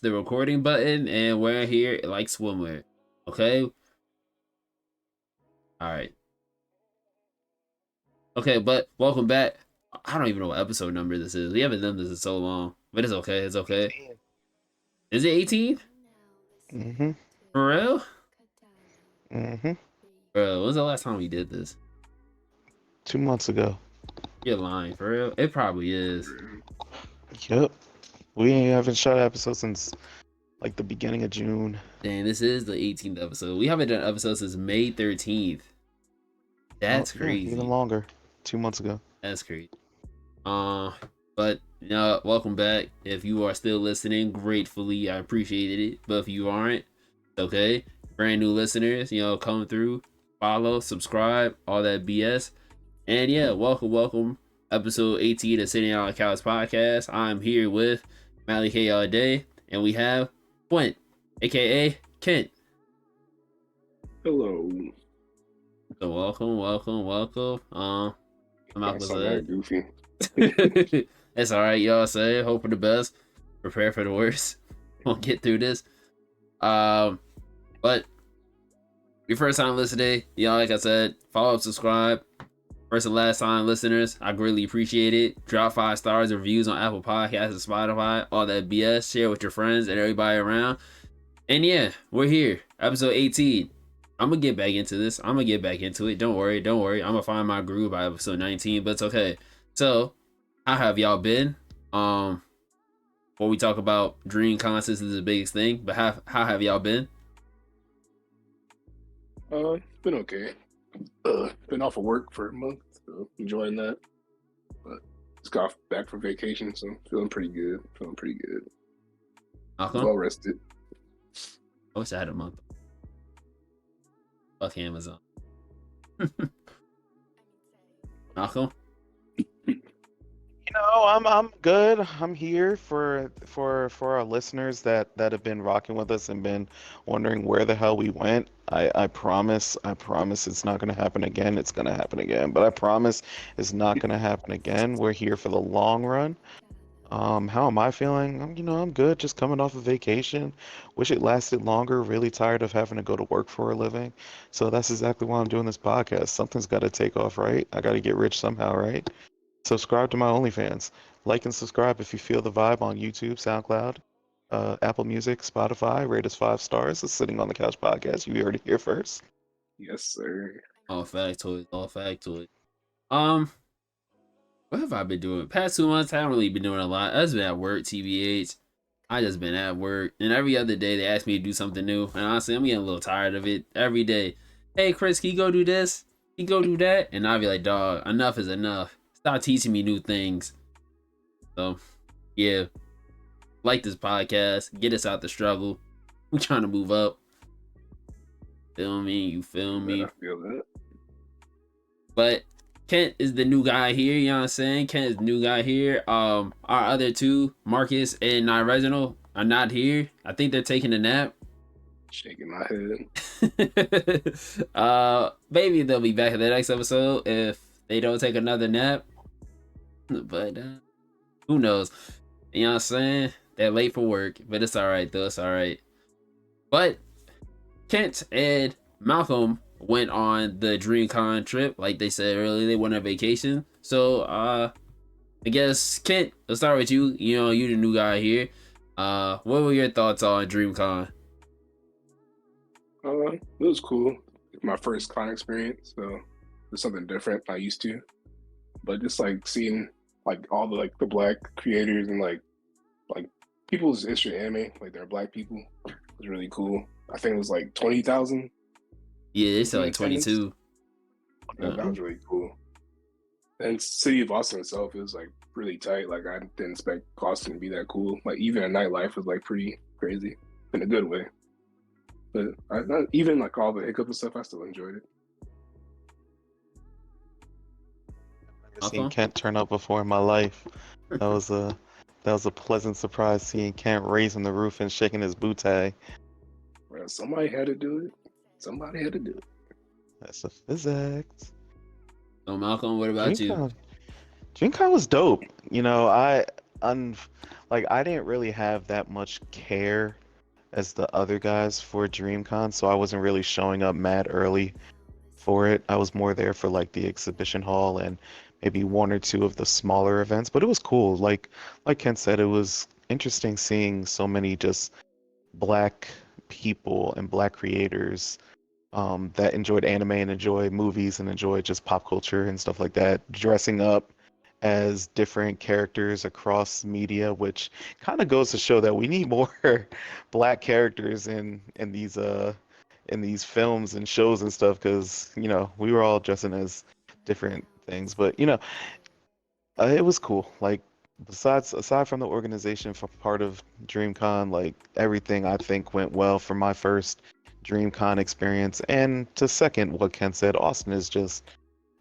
the recording button, and we're here like swimwear. Okay? Alright. Okay, but welcome back. I don't even know what episode number this is. We haven't done this in so long. But it's okay, it's okay. Is it 18? Mm-hmm. For real? Mm-hmm. Bro, when's the last time we did this? 2 months ago. You're lying, for real? It probably is. Yep. We haven't shot an episode since like the beginning of June. Dang, this is the 18th episode. We haven't done episodes since May 13th. That's Yeah, even crazy. longer. 2 months ago. That's crazy. But welcome back. If you are still listening, gratefully, I appreciated it. But if you aren't, okay. Brand new listeners, come through, follow, subscribe, all that BS. And yeah, welcome. Episode 18 of Sitting on the Couch podcast. I'm here with Mally K all day, and we have Quint, aka Kent. Hello. So welcome. I'm out That's not goofy. That's all right, y'all. Say hope for the best, prepare for the worst. We'll get through this. But your first time listening, like I said, follow, subscribe. First and last time listeners, I greatly appreciate it. Drop 5 stars and reviews on Apple Podcasts and Spotify, all that BS. Share with your friends and everybody around. And yeah, we're here, episode 18. I'm gonna get back into this. I'm gonna get back into it. Don't worry. I'm gonna find my groove by episode 19, but it's okay. So, how have y'all been? Before we talk about Dreamcon, this is the biggest thing, but how have y'all been? It's been okay. Been off of work for a month, so enjoying that. But just got back from vacation, so feeling pretty good. Well rested. I wish I had a month. Fuck Amazon. Malcolm? I'm good. I'm here for our listeners that have been rocking with us and been wondering where the hell we went. I promise it's not gonna happen again. It's gonna happen again, but I promise it's not gonna happen again. We're here for the long run. How am I feeling? I'm good. Just coming off of vacation. Wish it lasted longer. Really tired of having to go to work for a living. So that's exactly why I'm doing this podcast. Something's got to take off, right? I got to get rich somehow, right? Subscribe to my OnlyFans. Like and subscribe if you feel the vibe on YouTube, SoundCloud, Apple Music, Spotify. Rate us 5 stars. It's Sitting on the Couch podcast. You heard it here first. Yes, sir. All factoid. What have I been doing? Past 2 months, I haven't really been doing a lot. I've just been at work, TBH. I just been at work. And every other day, they ask me to do something new. And honestly, I'm getting a little tired of it. Every day, hey, Chris, can you go do this? Can you go do that? And I'll be like, dog, enough is enough. Stop teaching me new things. So, yeah. Like this podcast. Get us out the struggle. We're trying to move up. Feel me? You feel me? I feel that. But Kent is the new guy here, you know what I'm saying? Kent is the new guy here. Our other two, Marcus and Reginald, are not here. I think they're taking a nap. Shaking my head. Maybe they'll be back in the next episode if they don't take another nap. But who knows? You know what I'm saying? They're late for work, but it's alright though. It's alright. But Kent and Malcolm went on the Dreamcon trip, like they said earlier. They went on vacation. So I guess Kent, let's start with you. You're the new guy here. What were your thoughts on Dreamcon? It was cool. My first con experience, so it's something different I'm not used to. But just like seeing like all the black creators and like people's history of anime, like they're black people, was really cool. I think it was like 20,000. Yeah, they said like 22. Yeah, that was really cool. And City of Austin itself is like really tight. Like I didn't expect Austin to be that cool. Like even at nightlife was like pretty crazy in a good way. But even like all the hiccup and stuff, I still enjoyed it. I've seen Kent turn up before in my life. That was a pleasant surprise seeing Kent raising the roof and shaking his bootay. Well, somebody had to do it. That's a physics. So Malcolm, what about you? Dreamcon was dope. like I didn't really have that much care as the other guys for DreamCon, so I wasn't really showing up mad early for it. I was more there for like the exhibition hall and maybe one or two of the smaller events, but it was cool. Like Ken said, it was interesting seeing so many just black people and black creators that enjoyed anime and enjoy movies and enjoy just pop culture and stuff like that, dressing up as different characters across media, which kind of goes to show that we need more black characters in these films and shows and stuff, because we were all dressing as different things, but it was cool. Like aside from the organization for part of DreamCon, like everything I think went well for my first DreamCon experience. And to second what Ken said, Austin is just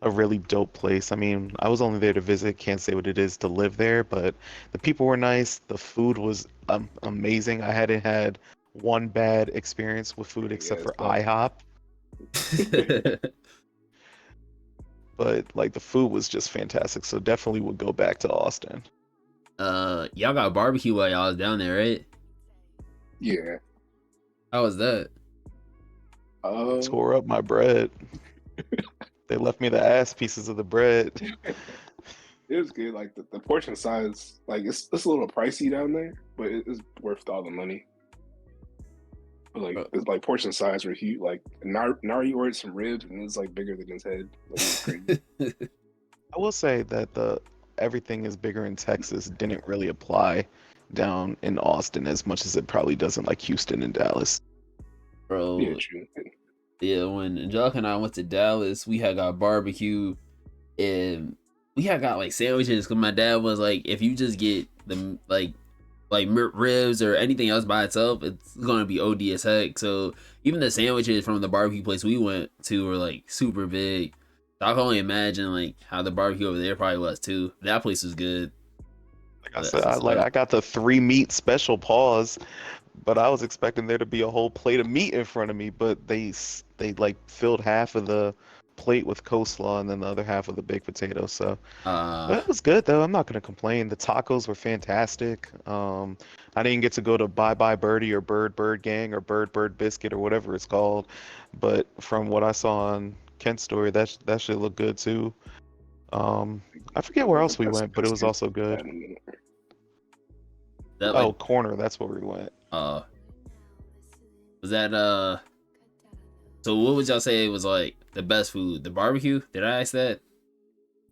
a really dope place. I mean, I was only there to visit, can't say what it is to live there, but the people were nice. The food was amazing. I hadn't had one bad experience with food Yeah, except for it's tough. IHOP, but like the food was just fantastic. So definitely would go back to Austin. Y'all got barbecue while y'all was down there, right? Yeah. How was that? Tore up my bread. They left me the ass pieces of the bread. It was good. Like the portion size, like it's a little pricey down there, but it's worth all the money. But like it's like portion size were huge. Like Nari ordered some ribs and it was like bigger than his head. Like, it was crazy. I will say that the everything is bigger in Texas didn't really apply down in Austin as much as it probably does in like Houston and Dallas. Bro, Yeah, true. yeah, when Angelica and I went to Dallas, we had got barbecue and we had got like sandwiches because my dad was like, if you just get the ribs or anything else by itself, it's gonna be OD as heck. So even the sandwiches from the barbecue place we went to were like super big. So I can only imagine like how the barbecue over there probably was too. That place was good. Like I said, I got the 3 meat special pause, but I was expecting there to be a whole plate of meat in front of me, but they like filled half of the plate with coleslaw and then the other half with the baked potato. So but it was good though. I'm not gonna complain. The tacos were fantastic. I didn't get to go to Bye Bye Birdie or Bird Gang or Bird Biscuit or whatever it's called, but from what I saw on Kent's story, that should look good too. I forget where else we went, but it was also good. that Oh, like Corner, that's where we went. was that so what would y'all say was like the best food? The barbecue? Did I ask that?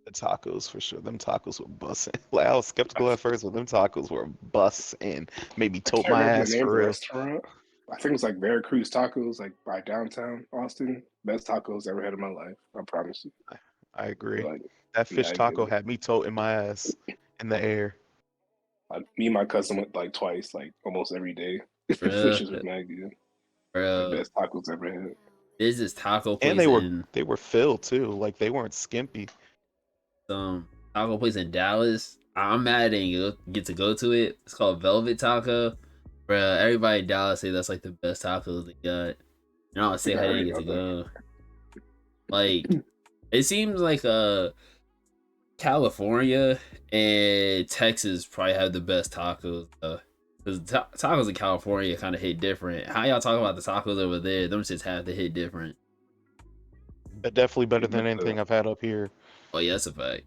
The tacos for sure. Them tacos were bussin'. Like I was skeptical at first, but them tacos were bussin'. Made me I tote can't my remember ass the name of for the real. restaurant. I think it was like Veracruz Tacos, like by downtown Austin. Best tacos I ever had in my life. I promise you. I agree. Like, That yeah, fish I get taco it. had me toting my ass in the air. Me and my cousin went like twice, like almost every day. Bro, Fishes was mad good. Like bro. best tacos ever had. There's this taco And place in they were filled too. Like they weren't skimpy. taco place in Dallas. I'm mad I didn't get to go to it. It's called Velvet Taco. Bro, everybody in Dallas say that's like the best tacos they got. And I was sick Yeah, I I didn't already get know to that. go. Like, it seems like California and Texas probably have the best tacos. Because tacos in California kind of hit different. How y'all talk about the tacos over there? Them just have to hit different. But definitely better You than got anything I've had up here. Oh yeah, that's a fact.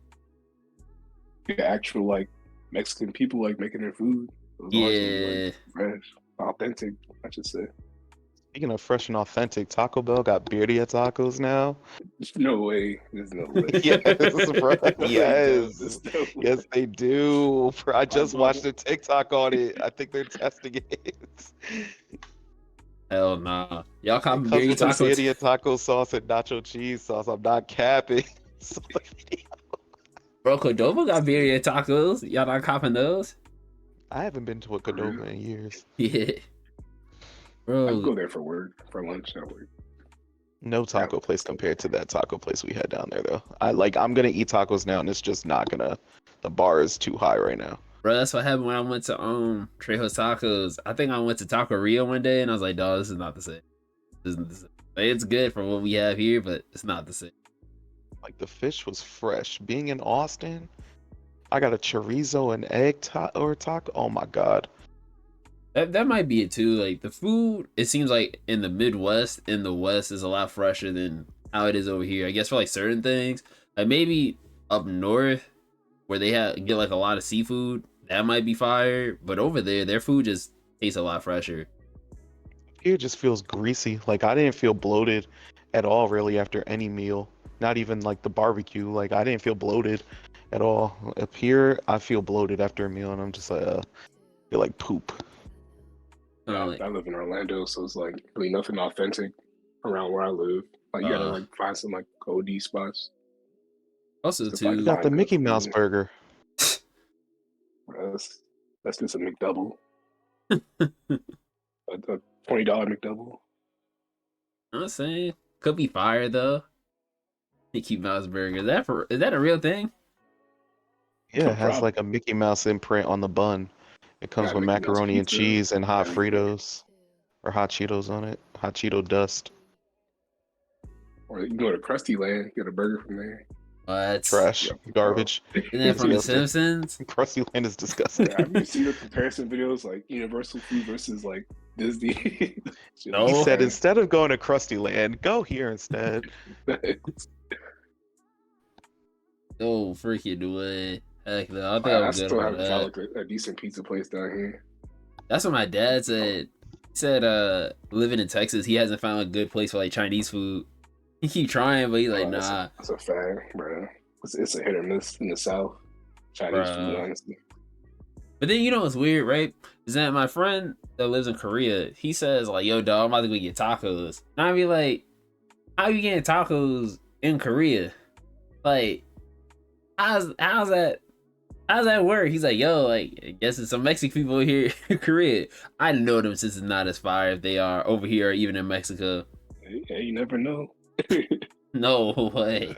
the actual like Mexican people like making their food. Those ones will be like Yeah, fresh, authentic, I should say. Speaking of fresh and authentic, Taco Bell got birria tacos now. There's no way. There's no way. Yes, bro. There's Yes. no Yes, way. they do. Bro, I My just mama. watched a TikTok on it. I think they're testing it. hell nah. Y'all It copy comes birria with the tacos? birria taco sauce and nacho cheese sauce. I'm not capping. So, Bro, Cordova got birria tacos. Y'all not copping those? I haven't been to a For real. Cordova in years. Yeah, I'd bro. go there for work, for lunch at work. No taco place compared to that taco place we had down there, though. I'm gonna eat tacos now, and it's just not gonna. The bar is too high right now. Bro, that's what happened when I went to Trejo's Tacos. I think I went to Taco Rio one day and I was like, dog, this is not the same. This isn't the same. Like, it's good for what we have here, but it's not the same. Like the fish was fresh. Being in Austin, I got a chorizo and egg or taco. Oh my god. That might be it too. Like the food, it seems like in the Midwest, in the West, is a lot fresher than how it is over here. I guess for like certain things, like maybe up north where they get like a lot of seafood, that might be fire. But over there, their food just tastes a lot fresher. It just feels greasy. Like I didn't feel bloated at all really after any meal. Not even like the barbecue. Like I didn't feel bloated at all. Up here, I feel bloated after a meal, and I'm just like, feel like poop. Like, I live in Orlando, so it's like really nothing authentic around where I live. Like you gotta like find some like OD spots. also Just to, like, You too, got the find good Mickey Mouse food. burger. That's just a McDouble. A $20 McDouble. I'm saying could be fire though. Mickey Mouse burger. Is that a real thing? Yeah, it has like Probably. a Mickey Mouse imprint on the bun. It comes Got with Mickey Mouse macaroni and pizza, cheese and hot everything. Fritos or hot Cheetos on it. Hot Cheeto dust. Or you can go to Krusty Land, get a burger from there. What? Trash. Yeah, bro. Garbage. Isn't that from The Disgusting. Simpsons? Krusty Land is disgusting. Have you seen the comparison videos like Universal Food versus like Disney? Shit He is No. said trash. instead of going to Krusty Land, go here instead. Oh, freaking way. Heck no, I think I I'm good still on haven't found that. like a decent pizza place down here. That's what my dad said. He said, living in Texas, he hasn't found a good place for like Chinese food. He keep trying, but he's like, Oh, nah, that's a fact, bro. It's a hit or miss in the South. Chinese food, bruh. honestly. But then you know what's weird, right? Is that my friend that lives in Korea, he says like, yo, dog, I'm about to go get tacos. And I be like, how you getting tacos in Korea? Like, how's that? How's that work? He's like, yo, like, I guess it's some Mexican people here in Korea. I know them since it's not as fire if they are over here or even in Mexico. Hey, you never know. No way.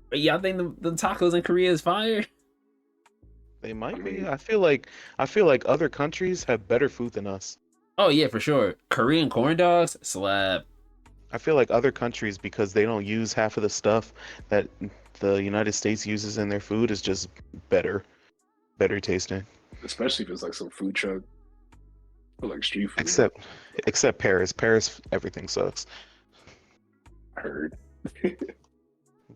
But y'all think the tacos in Korea is fire? They might I be. mean, I feel like other countries have better food than us. Oh yeah, for sure. Korean corn dogs, slab. I feel like other countries, because they don't use half of the stuff that the United States uses in their food, is just better tasting. especially if it's like some food truck or like street food. Except Paris. Paris, everything sucks. I heard.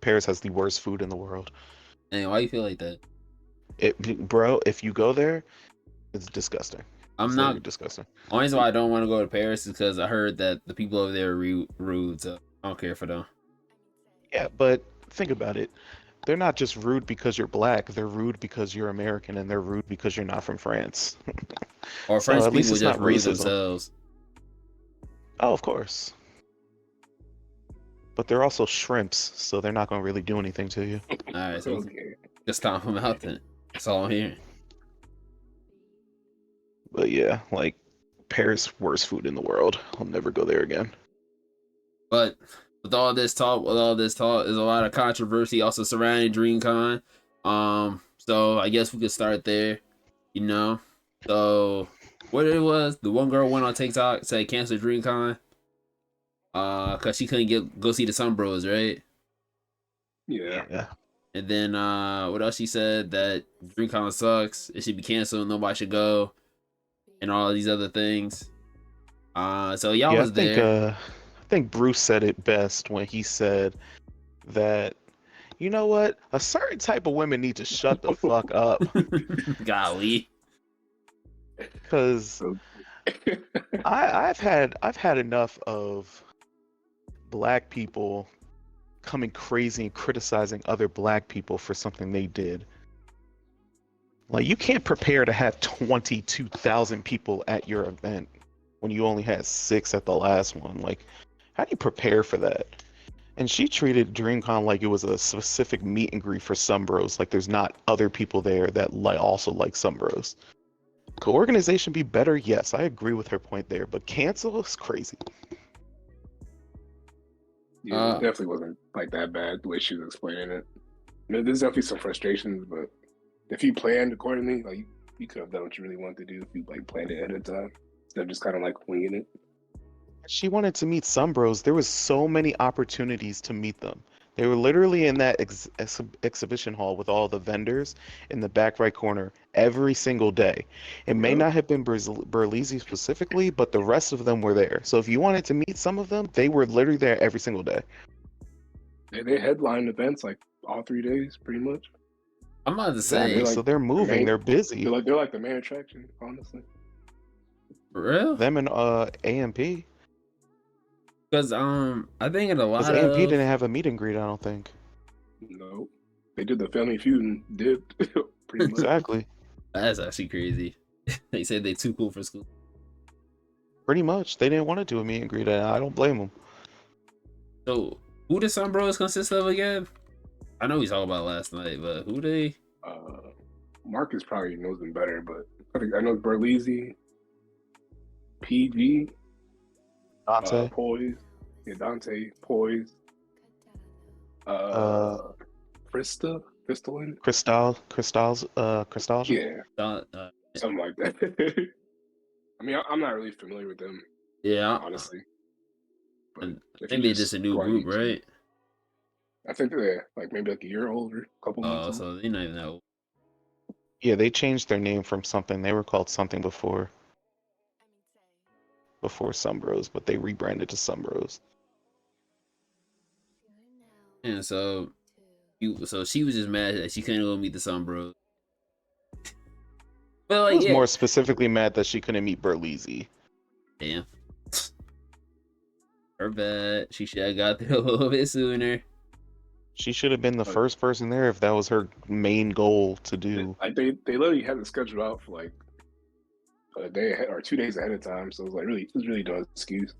Paris has the worst food in the world. And why you feel like that? Bro, if you go there, it's disgusting. I'm It's not. literally disgusting. Only reason why I don't want to go to Paris is because I heard that the people over there are rude, so I don't care for them. Yeah, but think about it. They're not just rude because you're black. They're rude because you're American, and they're rude because you're not from France. Or So French at least people it's just not rude racism. themselves. Oh, of course. But they're also shrimps, so they're not gonna really do anything to you. All right, so we can Okay. just stomp them out then. That's all I'm hearing. But yeah, like Paris, worst food in the world. I'll never go there again. But with all this talk, there's a lot of controversy also surrounding DreamCon. So I guess we could start there. You know, so what it was, the one girl went on TikTok said cancel DreamCon, cause she couldn't go see the Sun Bros, right? Yeah. Yeah. And then what else she said, that DreamCon sucks, it should be canceled, nobody should go, and all of these other things. So y'all Yeah, was there. I think Bruce said it best when he said that, you know what? A certain type of women need to shut the fuck up. Golly. Because I've had enough of black people coming crazy and criticizing other black people for something they did. Like, you can't prepare to have 22,000 people at your event when you only had 6 at the last one. Like, how do you prepare for that? And she treated DreamCon like it was a specific meet and greet for Sunbros. Like, there's not other people there that also like Sunbros. Could organization be better? Yes, I agree with her point there. But cancel is crazy. Yeah, it definitely wasn't like that bad the way she was explaining it. There's definitely some frustrations, but if you planned accordingly, like you could have done what you really wanted to do if you like planned it ahead of time instead of just kind of like winging it. She wanted to meet Sunbros. There was so many opportunities to meet them. They were literally in that exhibition hall with all the vendors in the back right corner every single day. It may Yep. not have been Berlizzi specifically, but the rest of them were there. So if you wanted to meet some of them, they were literally there every single day. They headline events like all 3 days, pretty much. I'm about to Exactly. say, They're So like they're the moving. main. They're busy. They're like the main attraction, honestly. for real? Them and AMP. Because I think in a Because lot AMP of didn't have a meet and greet, I don't think. No, they did the Family Feud and dipped, pretty much. Exactly. that's actually crazy. They said they too cool for school. Pretty much. They didn't want to do a meet and greet, and I don't blame them. So who the Sun Bros consist of again? I know we talked about it last night, but who they? Marcus probably knows them better, but I know Berlizzi, PG, Dante. Poise, yeah, Dante, Poise, Uh, Crystalline, Crystal's. yeah, Uh, something like that. I mean, I'm not really familiar with them, yeah, honestly. But and if maybe just a new go on group, YouTube- right? I think they're like maybe like a year older, a couple months Oh, old. so they not even that old. Yeah, they changed their name from something. They were called something before Sunbros, but they rebranded to Sunbros. And so so she was just mad that she couldn't go meet the Sun Bros. But I like, was yeah, more specifically mad that she couldn't meet Berlizzi. damn, her bad. She should have got there a little bit sooner. She should have been the But- first person there if that was her main goal to do. Like they literally had the schedule out for like a day ahead or 2 days ahead of time, so it was really no excuse.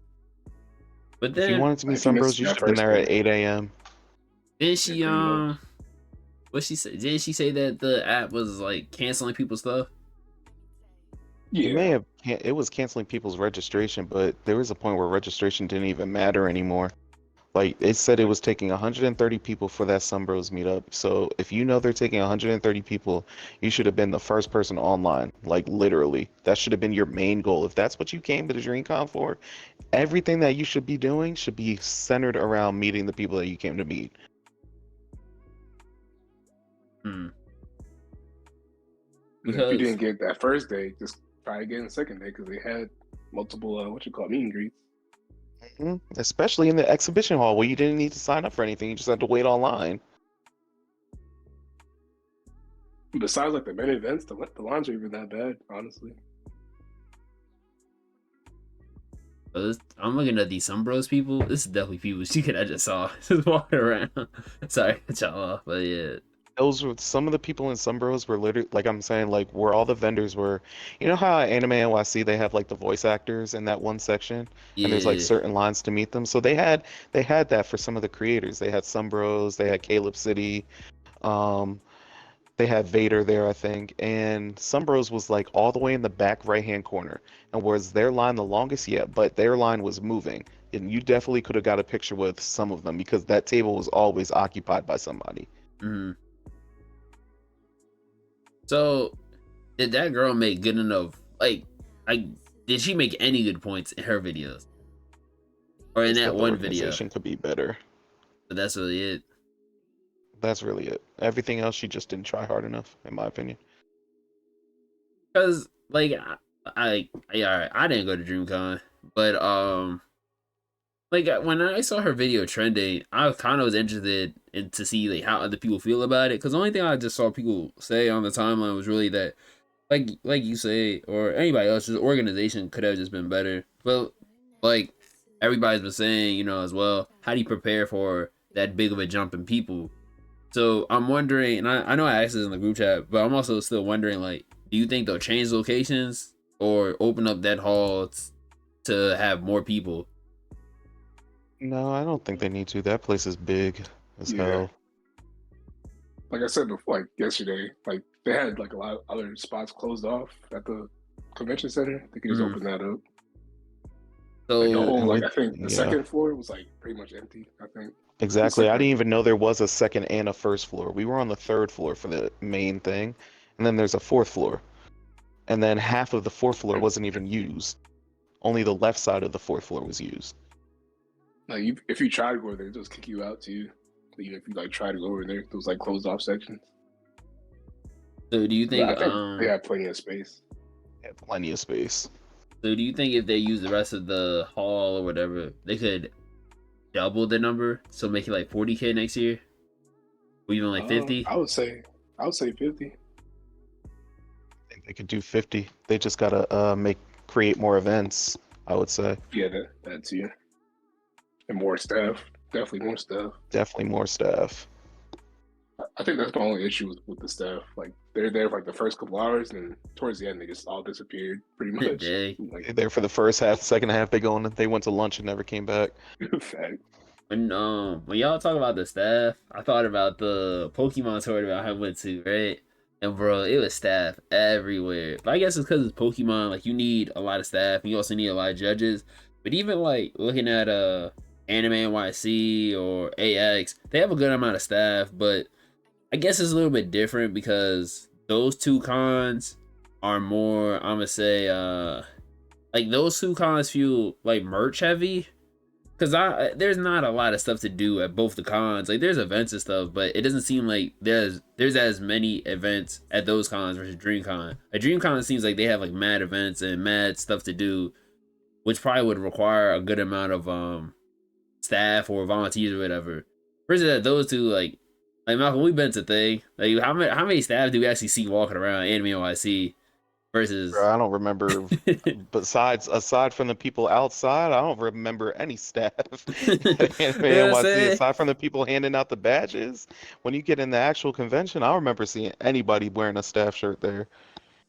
But If you then wanted to meet if you missed Sunbros, you that should have been first there at day. 8 a.m. did she pretty much. what she say? Didn't she say that the app was like canceling people's stuff? It may Yeah, have it was canceling people's registration, but there was a point where registration didn't even matter anymore. Like it said, it was taking 130 people for that Sunbros meetup. So if you know they're taking 130 people, you should have been the first person online. Like literally, that should have been your main goal. If that's what you came to the Dreamcon for, everything that you should be doing should be centered around meeting the people that you came to meet. Hmm. and if you Because didn't get that first day, just try again the second day because they had multiple meet and greets. Especially in the exhibition hall where you didn't need to sign up for anything, you just had to wait online. Besides like the main events, the lines are even that bad, honestly. I'm looking at these Sun Bros people. This is definitely people she could have just saw just walking around. Sorry, to cut y'all off, but yeah. Those were some of the people in Sunbros were literally, like I'm saying, like where all the vendors were. You know how at Anime NYC they have like the voice actors in that one section, and there's like Yeah. certain lines to meet them. So they had that for some of the creators. They had Sunbros, they had Caleb City, um, they had Vader there, I think, and Sunbros was like all the way in the back right hand corner. And was their line the longest? Yeah, but their line was moving, and you definitely could have got a picture with some of them because that table was always occupied by somebody. Hmm. So, did that girl make good enough? Like, did she make any good points in her videos, or in Just that the one video? organization could be better. But that's really it. That's really it. Everything else, she just didn't try hard enough, in my opinion. Cause like alright, I didn't go to DreamCon, but like when I saw her video trending, I kind of was interested in to see like how other people feel about it. Cause the only thing I just saw people say on the timeline was really that like you say or anybody else's organization could have just been better. But like everybody's been saying, you know, as well, how do you prepare for that big of a jump in people? So I'm wondering, and I know I asked this in the group chat, but I'm also still wondering, like, do you think they'll change locations or open up that hall to have more people? No, I don't think they need to. That place is big as Yeah. hell. Like I said before, like yesterday, like they had like a lot of other spots closed off at the convention center. They could just Mhm. open that up. So Like the whole, and like with- I think the yeah. second floor was like pretty much empty. I think. Exactly. I Second. didn't even know there was a second and a first floor. We were on the third floor for the main thing, and then there's a fourth floor. And then half of the fourth floor wasn't even used. Only the left side of the fourth floor was used. Like if you try to go there, they just kick you out too. Even if you like try to go over there, those like closed off sections. So do you But I think think they have plenty of space. Yeah, plenty of space. so do you think if they use the rest of the hall or whatever, they could double the number, so make it like 40K next year, or even like 50? I would say 50. I think they could do 50. They just gotta create more events, I would say. Yeah, that too. And more staff. Definitely more staff. Definitely more staff. I think that's my only issue with the staff. Like they're there for like the first couple hours, and towards the end they just all disappeared pretty much. Dang. Like They're there for the first half, second half they went to lunch and never came back. fact. When y'all talk about the staff, I thought about the Pokemon tournament I went to, right? And bro, it was staff everywhere. But I guess it's because it's Pokemon. Like you need a lot of staff, and you also need a lot of judges. But even like looking at Anime NYC or AX, they have a good amount of staff. But I guess it's a little bit different because those two cons are more. I'm gonna say like those two cons feel like merch heavy. Cause there's not a lot of stuff to do at both the cons. Like there's events and stuff, but it doesn't seem like there's as many events at those cons versus DreamCon. At DreamCon it seems like they have like mad events and mad stuff to do, which probably would require a good amount of staff or volunteers or whatever. Versus at those two, like Malcolm, we've been to thing. Like how many staff do we actually see walking around Anime NYC versus? Bro, I don't remember. Aside from the people outside, I don't remember any staff at Anime NYC aside from the people handing out the badges. When you get in the actual convention, I don't remember seeing anybody wearing a staff shirt there.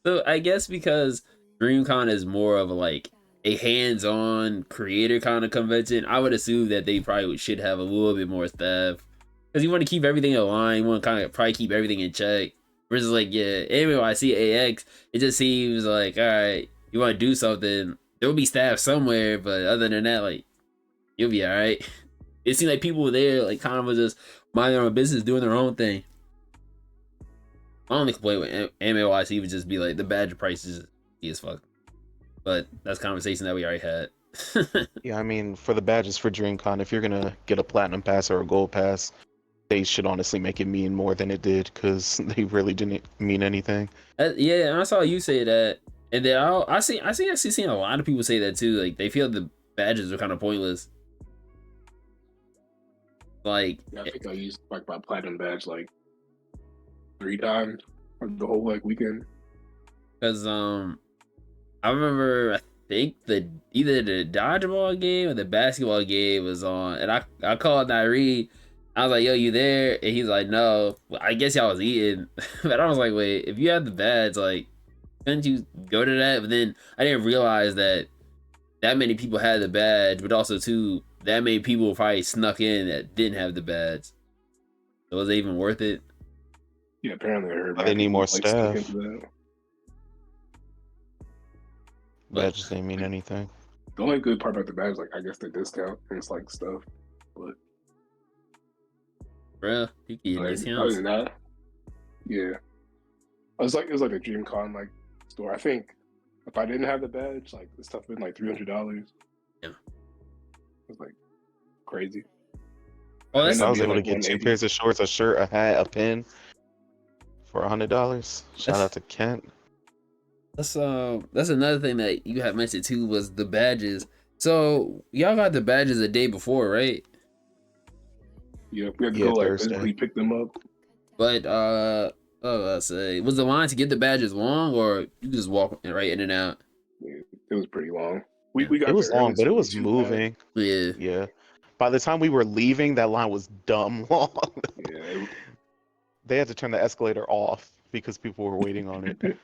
So I guess because DreamCon is more of like a hands-on creator kind of convention, I would assume that they probably should have a little bit more staff because you want to keep everything in line. You want to kind of probably keep everything in check. Versus like anyway, I see AX, it just seems like all right, you want to do something, there will be staff somewhere, but other than that, like you'll be all right. It seemed like people were there, like kind of was just minding their own business, doing their own thing. My only complaint with MLYC would just be like the badge prices is fuck. But that's a conversation that we already had. Yeah, I mean, for the badges for DreamCon, if you're gonna get a platinum pass or a gold pass, they should honestly make it mean more than it did because they really didn't mean anything. Yeah, and I saw you say that, and then I actually seen a lot of people say that too. Like they feel the badges are kind of pointless. Like yeah, I think I used like my platinum badge like 3 times like, the whole like weekend. Because I remember I think either the dodgeball game or the basketball game was on, and I called Nyree. I was like, yo, you there? And he's like, no. Well, I guess y'all was eating. But I was like, wait, if you had the badge, like, couldn't you go to that? But then I didn't realize that many people had the badge, but also, too, that many people probably snuck in that didn't have the badge. So was it even worth it? Yeah, apparently I heard. They need more like, staff. That. Badges didn't mean anything. The only good part about the badge is like I guess the discount and it's like stuff, but. Bruh, you can get discounts. Other than that, yeah. It was like a DreamCon like store. I think if I didn't have the badge, like the stuff been like $300. Yeah. It was like crazy. Oh, I was able to get 2 pairs of shorts, a shirt, a hat, a pin for $100. Shout out to Kent. That's another thing that you had mentioned too was the badges. So y'all got the badges the day before, right? Yeah, we had to go like physically pick them up. But let's say, was the line to get the badges long, or you just walk right in and out? Yeah, it was pretty long. We got it was long, but it was too moving. Yeah. Yeah. By the time we were leaving, that line was dumb long. Yeah. They had to turn the escalator off because people were waiting on it.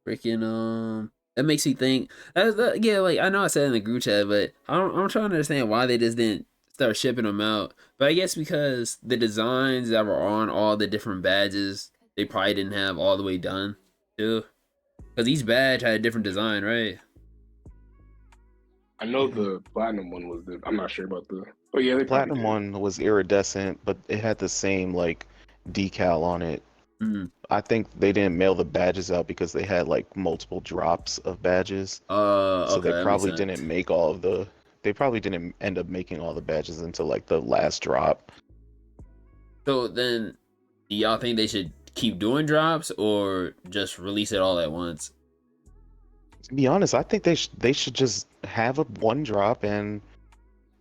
Freaking that makes you think. Yeah, like I know I said in the group chat, but I'm trying to understand why they just didn't start shipping them out. But I guess because the designs that were on all the different badges, they probably didn't have all the way done too. Because each badge had a different design, right? I know the platinum one was I'm not sure about the. Oh yeah, the platinum one was iridescent, but it had the same like decal on it. Mm. I think they didn't mail the badges out because they had like multiple drops of badges. So they probably didn't make all of the They probably didn't end up making all the badges until like the last drop. So then, do y'all think they should keep doing drops or just release it all at once? To be honest, I think they should just have a one drop and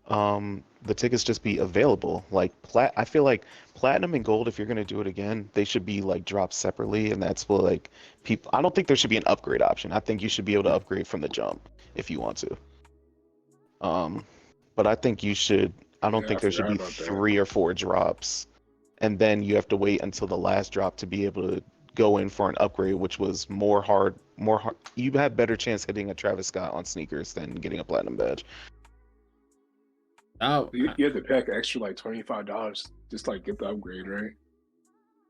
the tickets just be available. Like I feel like platinum and gold, if you're gonna do it again, they should be like dropped separately, and that's what like people. I don't think there should be an upgrade option. I think you should be able to upgrade from the jump if you want to. Um, but I think you should. I don't Yeah, I think there should forgot be about that. 3 or 4 drops, and then you have to wait until the last drop to be able to go in for an upgrade, which was more hard. More hard. You had better chance hitting a Travis Scott on sneakers than getting a platinum badge. Oh, You had to pay like extra like $25 just like get the upgrade, right?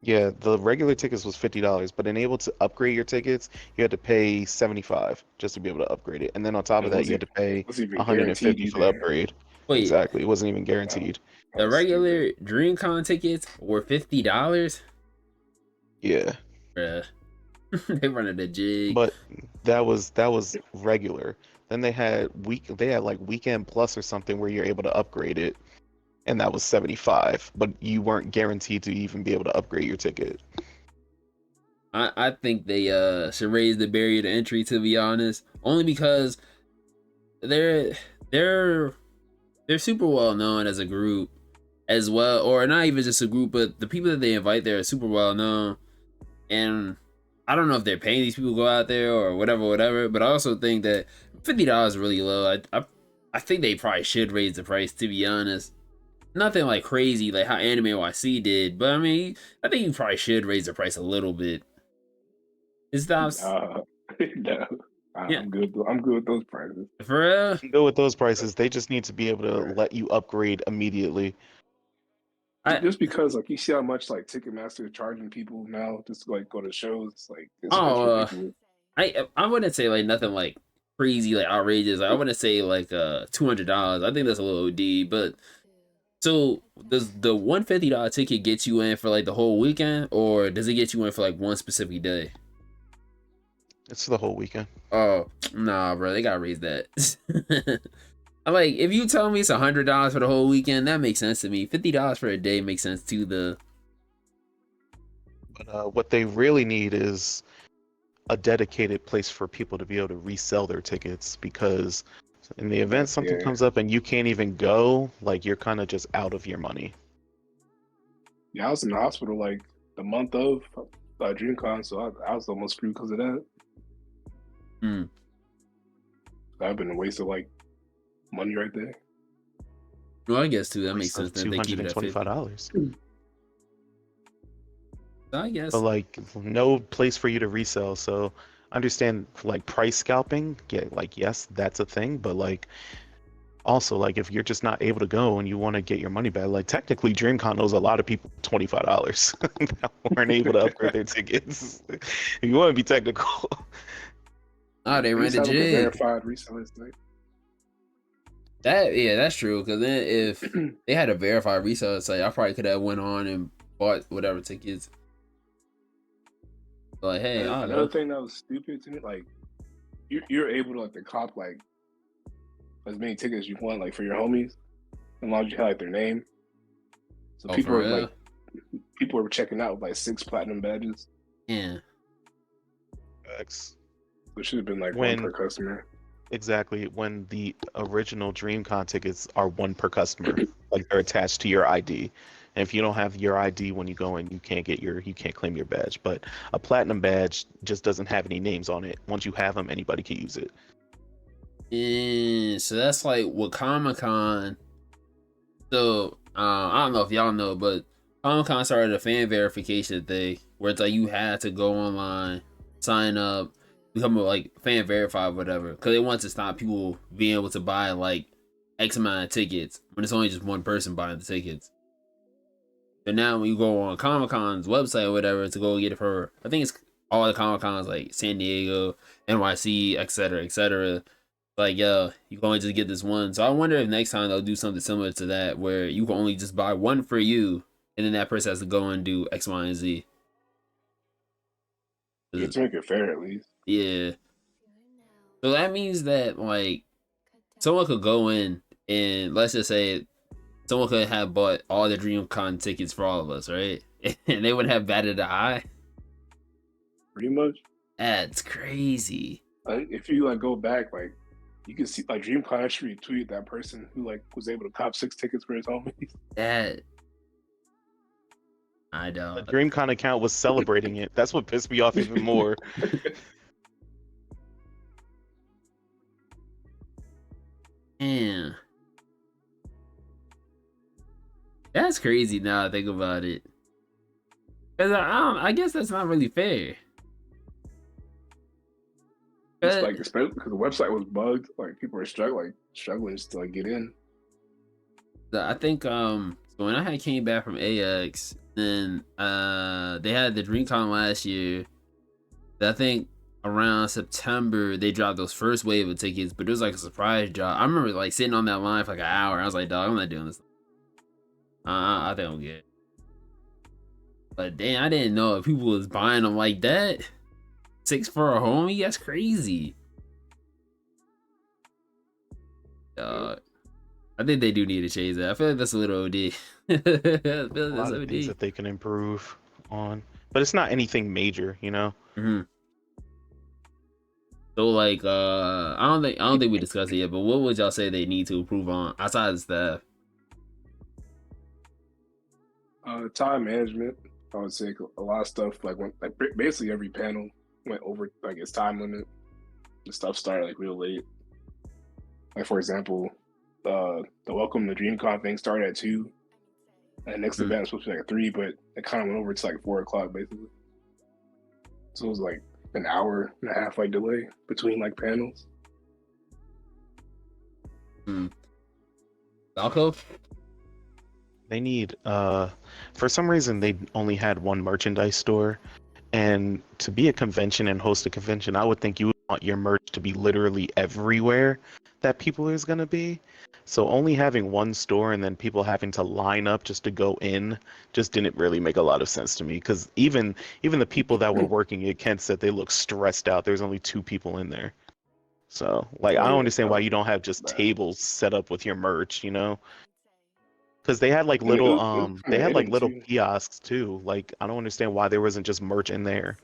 Yeah, the regular tickets was $50, but able to upgrade your tickets, you had to pay 75 just to be able to upgrade it. And then on top And of that, you had to pay it wasn't even guaranteed 150 for the either. upgrade. wait, Exactly. It wasn't even That, guaranteed. that the was stupid. regular Dreamcon tickets were $50? Yeah. Bruh. They running a jig. But that was regular. Then they had like weekend plus or something where you're able to upgrade it, and that was 75, but you weren't guaranteed to even be able to upgrade your ticket. I think they should raise the barrier to entry, to be honest. Only because they're they're they're super well known as a group as well, or not even just a group, but the people that they invite there are super well known. And I don't know if they're paying these people to go out there or whatever. But I also think that $50 is really low. I think they probably should raise the price, to be honest. Nothing like crazy like how Anime YC did, but I mean, I think you probably should raise the price a little bit. It stops. No, Yeah, I'm good. I'm good with those prices. for real. You go with those prices, they just need to be able to let you upgrade immediately. I Just because like you see how much like Ticketmaster is charging people now just to like go to shows, like it's ridiculous. I wouldn't say like nothing like crazy like outrageous. I wouldn't say like $200. I think that's a little OD. But so does the $150 ticket get you in for like the whole weekend, or does it get you in for like one specific day? It's the whole weekend. Oh nah, bro, they gotta raise that. I'm like, if you tell me it's $100 for the whole weekend, that makes sense to me. $50 for a day makes sense too. But what they really need is a dedicated place for people to be able to resell their tickets, because in the event something Yeah, comes up and you can't even go, like you're kind of just out of your money. yeah. I was in the hospital like the month of DreamCon, so I was almost screwed because of that. Mm. I've been a waste of like money right there. Well, I guess too. That makes Waste sense. of Then they keep it at 50. $225. I guess. But like no place for you to resell. So understand like price scalping. Yeah, like yes, that's a thing. But like also like if you're just not able to go and you want to get your money back, like technically Dreamcon owes a lot of people $25 that weren't able to upgrade their tickets. If you want to be technical. Oh, they At ran least the have like a jig. verified reseller site. That's true. Because then if they had a verified reseller site, I probably could have went on and bought whatever tickets. Like, hey, I don't Another know. thing that was stupid to me, like you're able to like the cop like as many tickets as you want, like for your homies, as long as you had like their name. So Oh, people for were real? like people were checking out with like 6 platinum badges. Yeah. Facts. So it should have been like When- one per customer. Exactly. When the original Dreamcon tickets are one per customer, like they're attached to your ID. And if you don't have your ID when you go in, you can't claim your badge. But a platinum badge just doesn't have any names on it. Once you have them, anybody can use it. Yeah. So that's like with Comic Con. So I don't know if y'all know, but Comic Con started a fan verification thing where it's like you had to go online, sign up, become like fan verified, whatever, because they want to stop people being able to buy like X amount of tickets when it's only just one person buying the tickets. But now when you go on Comic Con's website or whatever to go get it for, I think it's all the Comic Cons like San Diego, NYC, etc. Like, yo, you can only just get this one. So I wonder if next time they'll do something similar to that, where you can only just buy one for you, and then that person has to go and do X, Y, and Z. Just to make it fair at least. Yeah. So that means that like someone could go in and let's just say someone could have bought all the DreamCon tickets for all of us, right? And they wouldn't have batted an eye. Pretty much. That's crazy. Like, if you like go back, like you can see like Dreamcon actually retweeted that person who like was able to cop 6 tickets for his homies. That I The don't. DreamCon account was celebrating it. That's what pissed me off even more. Man, that's crazy. Now I think about it, because I guess that's not really fair. It's like especially because the website was bugged, like people were struggling just to like get in. I think so when I had came back from AX, then they had the DreamCon last year. I think around September they dropped those first wave of tickets, but it was like a surprise drop. I remember like sitting on that line for like an hour. I was like, dog, I'm not doing this. I think I'm good. But damn, I didn't know if people was buying them like that. 6 for a homie? That's crazy. I think they do need to change that. I feel like that's a little OD. I feel like A that's lot of things OD. that they can improve on, but it's not anything major, you know. Mm-hmm. So like, I don't think we discussed it yet. But what would y'all say they need to improve on outside of staff? Time management. I would say a lot of stuff like when like basically every panel went over like its time limit. The stuff started like real late. Like for example, the welcome to DreamCon thing started at 2, and the next event was supposed to be like at 3, but it kind of went over to like 4 o'clock basically. So it was like an hour and a half like delay between like panels. Falco? They need for some reason they only had one merchandise store, and to be a convention and host a convention, I would think you would want your merch to be literally everywhere that people is going to be. So only having one store and then people having to line up just to go in just didn't really make a lot of sense to me, because even the people that were working at Kent said they looked stressed out. There's only 2 people in there. So like I don't understand why you don't have just tables set up with your merch, you know? Because they had like I mean, little it was they had like hitting little too. kiosks too. Like I don't understand why there wasn't just merch in there.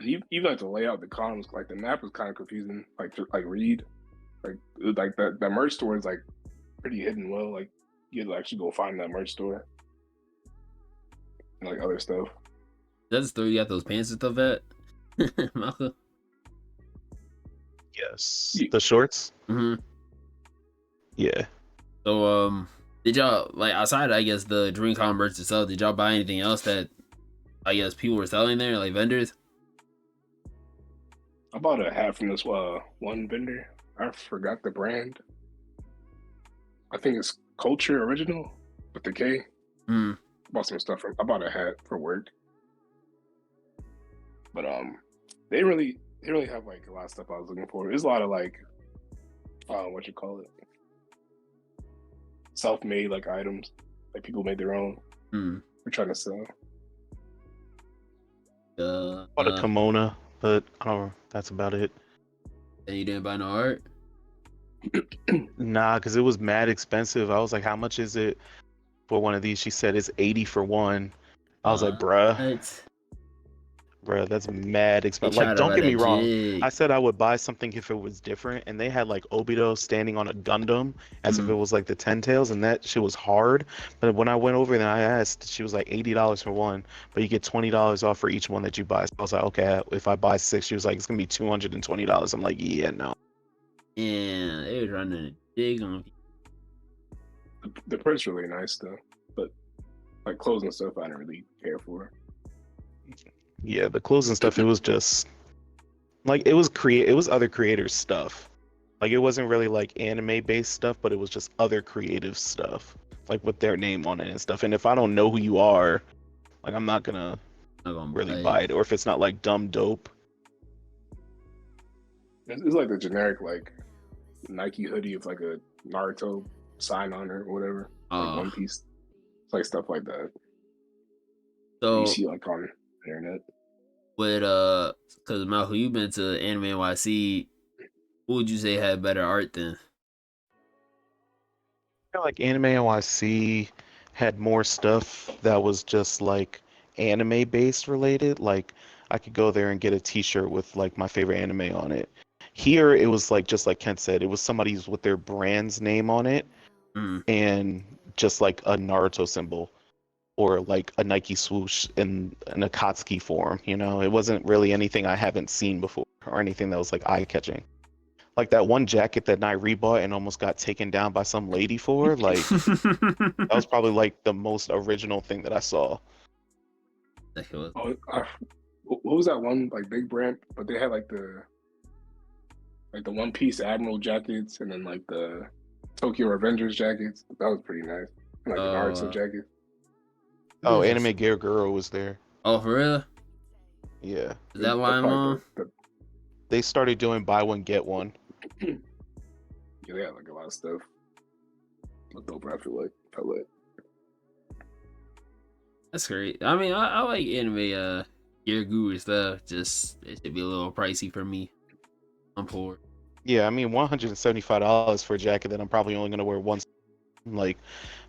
Even like the layout, the columns, like the map was kind of confusing. Like to like read, like it was like that merch store is like pretty hidden well. Like you had to actually go find that merch store and like other stuff. That's the store you got those pants and stuff at? Malcolm? Yes. The shorts? Mm-hmm. Yeah. So did y'all like outside I guess the DreamCon merch itself, did y'all buy anything else that I guess people were selling there, like vendors? I bought a hat from this one vendor. I forgot the brand. I think it's Culture Original with the K. Mm. Bought some stuff from. I bought a hat for work, but they didn't really have like a lot of stuff I was looking for. There's a lot of like, what you call it, self-made like items, like people made their own. We're trying to sell. Bought a kimono, but I don't know. That's about it. And you didn't buy no art? Nah, because it was mad expensive. I was like, how much is it for one of these? She said it's 80 for one. I was like, bruh, that's mad expensive. Like, don't get me wrong. I said I would buy something if it was different, and they had like Obito standing on a Gundam as if it was like the Ten Tails, and that shit was hard. But when I went over there and I asked, she was like $80 for one, but you get $20 off for each one that you buy. So I was like, okay, if I buy 6, she was like, it's gonna be $220. I'm like, yeah, no. Yeah, they was running a dig on people. The print's really nice though, but like clothes and stuff, I didn't really care for. Yeah, the clothes and stuff, it was just like it was other creators' stuff. Like it wasn't really like anime based stuff, but it was just other creative stuff, like with their name on it and stuff. And if I don't know who you are, like I'm not gonna really buy it. Or if it's not like dumb dope. It's like the generic like Nike hoodie with like a Naruto sign on it or whatever, like One Piece. It's like stuff like that. So you see like on the internet. With because Malcolm, you've been to Anime NYC. Who would you say had better art than? feel like Anime NYC had more stuff that was just like anime based related. Like I could go there and get a t-shirt with like my favorite anime on it. Here it was like just like Kent said, it was somebody's with their brand's name on it Mm. and just like a Naruto symbol or like a Nike swoosh in an Akatsuki form, you know? It wasn't really anything I haven't seen before or anything that was like eye-catching. Like that one jacket that Nairi bought and almost got taken down by some lady for, like that was probably like the most original thing that I saw. Oh, what was that one like big brand? But they had like the One Piece Admiral jackets and then like the Tokyo Revengers jackets. That was pretty nice. And like the Naruto jacket. Oh, Anime Gear Girl was there. Oh, for real? Yeah. Is that why I'm on? They started doing buy one get one. Yeah, they had like a lot of stuff. Looked over, I feel like. That's great. I mean, I like anime Gear Guru stuff. Just it should be a little pricey for me. I'm poor. Yeah, I mean $175 for a jacket that I'm probably only gonna wear once. Like,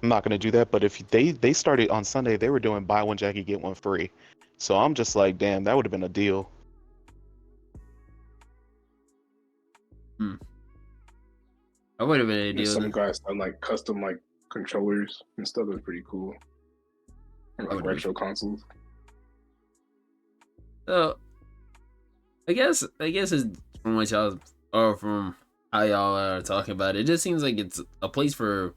I'm not gonna do that. But if they started on Sunday, they were doing buy one jacket get one free. So I'm just like, damn, that would have been a deal. I would have been a deal. Some guys done like custom like controllers and stuff. That's pretty cool. And like retro consoles. So I guess it's from what y'all or from how y'all are talking about it. It just seems like it's a place for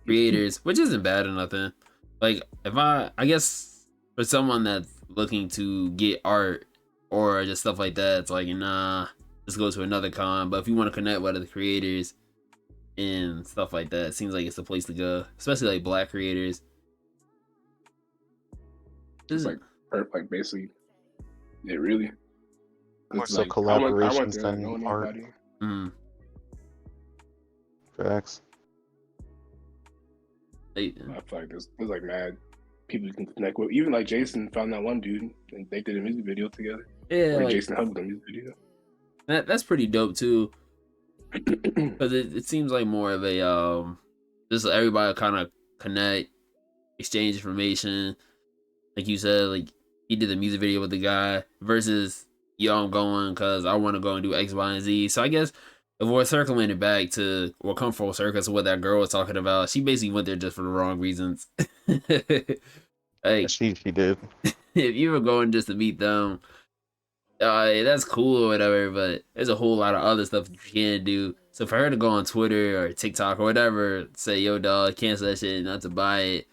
creators, which isn't bad or nothing. Like if I guess for someone that's looking to get art or just stuff like that, it's like nah, just go to another con. But if you want to connect with other creators and stuff like that, it seems like it's the place to go, especially like Black creators. It's like basically, yeah, really. More so like, collaborations than than art. Facts. I feel like there's like mad people you can connect with. Even like Jason found that one dude and they did a music video together. Yeah, like Jason helped with the music video. That's pretty dope too. Because it seems like more of a just everybody kind of connect, exchange information. Like you said, like he did the music video with the guy versus yo, I'm going because I want to go and do X, Y, and Z. So I guess if we're circling it back to we'll come full circle to what that girl was talking about, she basically went there just for the wrong reasons. Like she did. If you were going just to meet them, that's cool or whatever, but there's a whole lot of other stuff that you can do. So for her to go on Twitter or TikTok or whatever, say, yo, dog, cancel that shit, not to buy it,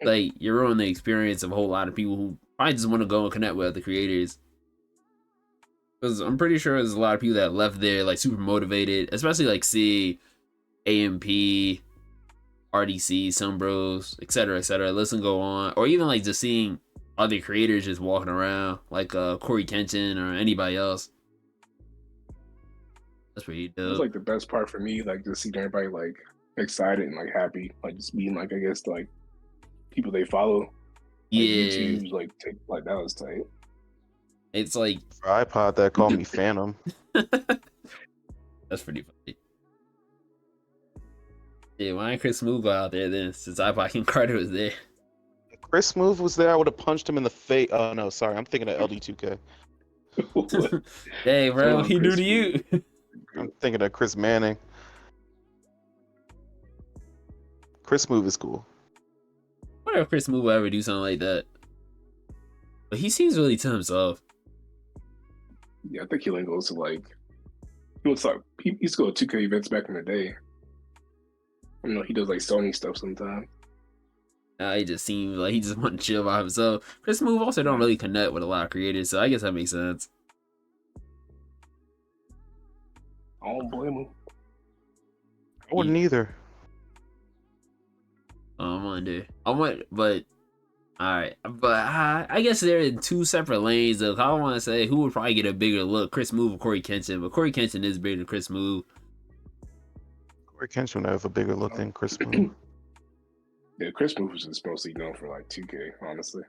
like, you're ruining the experience of a whole lot of people who probably just want to go and connect with other creators. Because I'm pretty sure there's a lot of people that left there, like, super motivated, especially, like, see AMP, RDC, Sunbros, etc., listen, go on, or even, like, just seeing other creators just walking around, like Corey Kenshin or anybody else. That's pretty dope. It was like the best part for me, like just seeing everybody like excited and like happy, like just being like I guess like people they follow. Like, yeah, YouTube's like like that was tight. It's like for iPod that called me Phantom. That's pretty funny. Yeah, why didn't Chris Smoove go out there then? Since iPod King Carter was there. Chris Smoove was there, I would have punched him in the face. Oh no, sorry, I'm thinking of LD2K. Hey, bro, he knew to you. I'm thinking of Chris Manning. Chris Smoove is cool. I wonder if Chris Smoove will ever do something like that. But he seems really to himself. Yeah, I think he goes to like he used to go to 2K events back in the day. You know, he does like Sony stuff sometimes. He just seems like he just want to chill by himself. Chris Smoove also don't really connect with a lot of creators, so I guess that makes sense. I don't blame him. I wouldn't either. But alright. But I guess they're in two separate lanes though. I want to say who would probably get a bigger look, Chris Smoove or Corey Kenshin, but Corey Kenshin is bigger than Chris Smoove. Corey Kenshin would have a bigger look than Chris Smoove. Yeah, Chris Smoove was just mostly known for like 2K, honestly.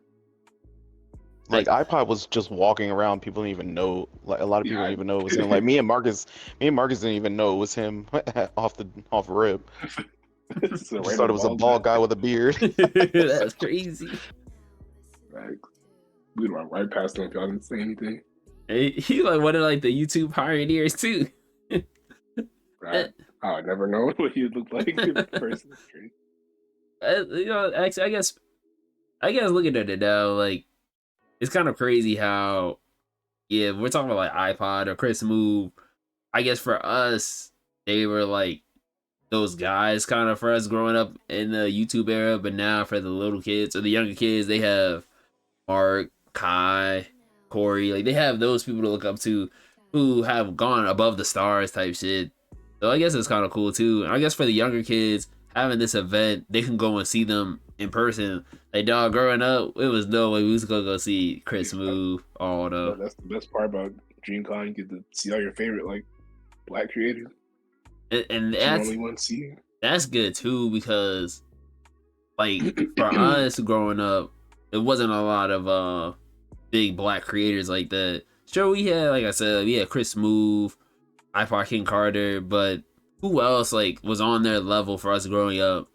Like iPod was just walking around. People didn't even know. Like a lot of people didn't even know it was him. Like me and Marcus didn't even know it was him off rip. It's a Just thought it was a bald guy with a beard. That's crazy. Like, we went right past him if y'all didn't say anything. He like one of like the YouTube pioneers too. Right. I would never know what he would look like in person. You know, actually, I guess looking at it now, like it's kind of crazy how, yeah, we're talking about like iPod or Chris Move. I guess for us, they were like those guys kind of for us growing up in the YouTube era, but now for the little kids or the younger kids, they have Mark, Kai, Corey, like they have those people to look up to who have gone above the stars type shit. So I guess it's kind of cool too. And I guess for the younger kids having this event, they can go and see them in person. Like dog, growing up, it was no way we was gonna go see Chris Move. Oh no, that's the best part about DreamCon. You get to see all your favorite like black creators. And that's only one see. That's good too because like for us growing up, it wasn't a lot of big black creators like that. Sure, we had, like I said, we had Chris Move, iPod King Carter, but who else like was on their level for us growing up?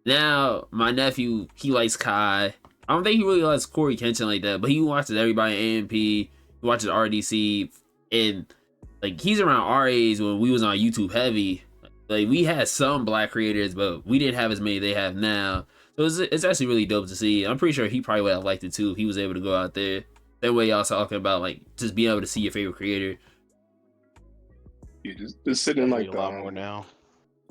Now my nephew, he likes Kai. I don't think he really likes Corey Kenshin like that, but he watches everybody AMP, he watches RDC, and like he's around our age when we was on YouTube heavy. Like we had some black creators, but we didn't have as many they have now. So it's actually really dope to see. I'm pretty sure he probably would have liked it too if he was able to go out there. That way y'all talking about like just being able to see your favorite creator. Yeah, just sitting in like a lot more now.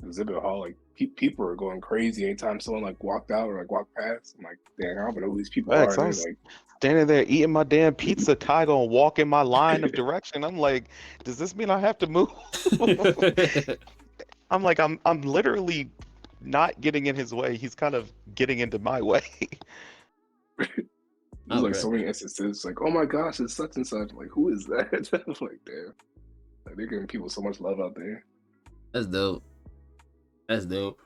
Exhibit hall, like people are going crazy anytime someone like walked out or like walked past. I'm like, dang, I don't know who these people are. I was like standing there eating my damn pizza. Kai gonna walk in my line of direction. I'm like, does this mean I have to move? I'm like, I'm literally not getting in his way. He's kind of getting into my way. There's like so many instances, like, oh my gosh, it's such and such. Like, who is that? I'm like, damn. Like, they're giving people so much love out there. That's dope. That's dope.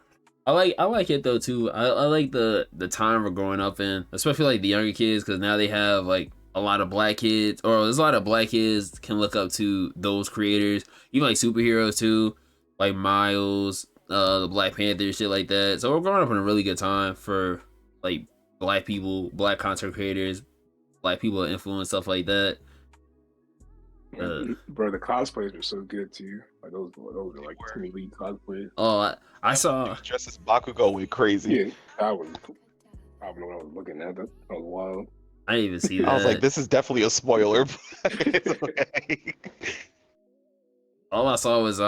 I like it though too. I like the time we're growing up in, especially like the younger kids, because now they have like a lot of black kids, or there's a lot of black kids can look up to those creators, even like superheroes too, like Miles, the Black Panther, shit like that. So we're growing up in a really good time for like black people, black content creators, black people that influence, stuff like that. Bro, the cosplays are so good too. Like those are like Team League cosplays. Oh, I saw dressed as Bakugo went crazy. Yeah, I don't know what I was looking at. That was wild. I didn't even see that. I was like, this is definitely a spoiler. Okay. All I saw was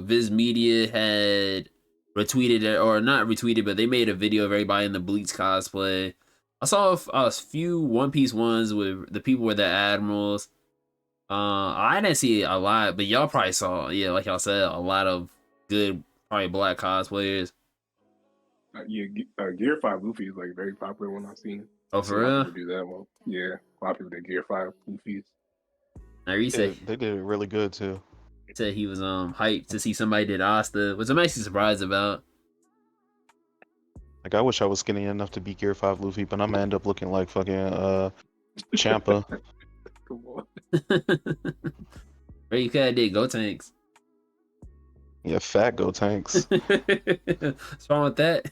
Viz Media had retweeted it, or not retweeted, but they made a video of everybody in the Bleach cosplay. I saw a few One Piece ones with the people with the admirals. I didn't see a lot, but y'all probably saw, yeah, like y'all said, a lot of good, probably black cosplayers. Gear 5 Luffy is like a very popular one I've seen. Oh, for real? Do that one. Yeah, a lot of people did Gear 5 Luffy's. Now, you said they did it really good too. Said he was hyped to see somebody did Asta, which I'm actually surprised about. Like I wish I was skinny enough to be Gear 5 Luffy, but I'm gonna end up looking like fucking Champa. Come on. Or you could have did Go Tanks. Yeah, fat Go Tanks. What's wrong with that?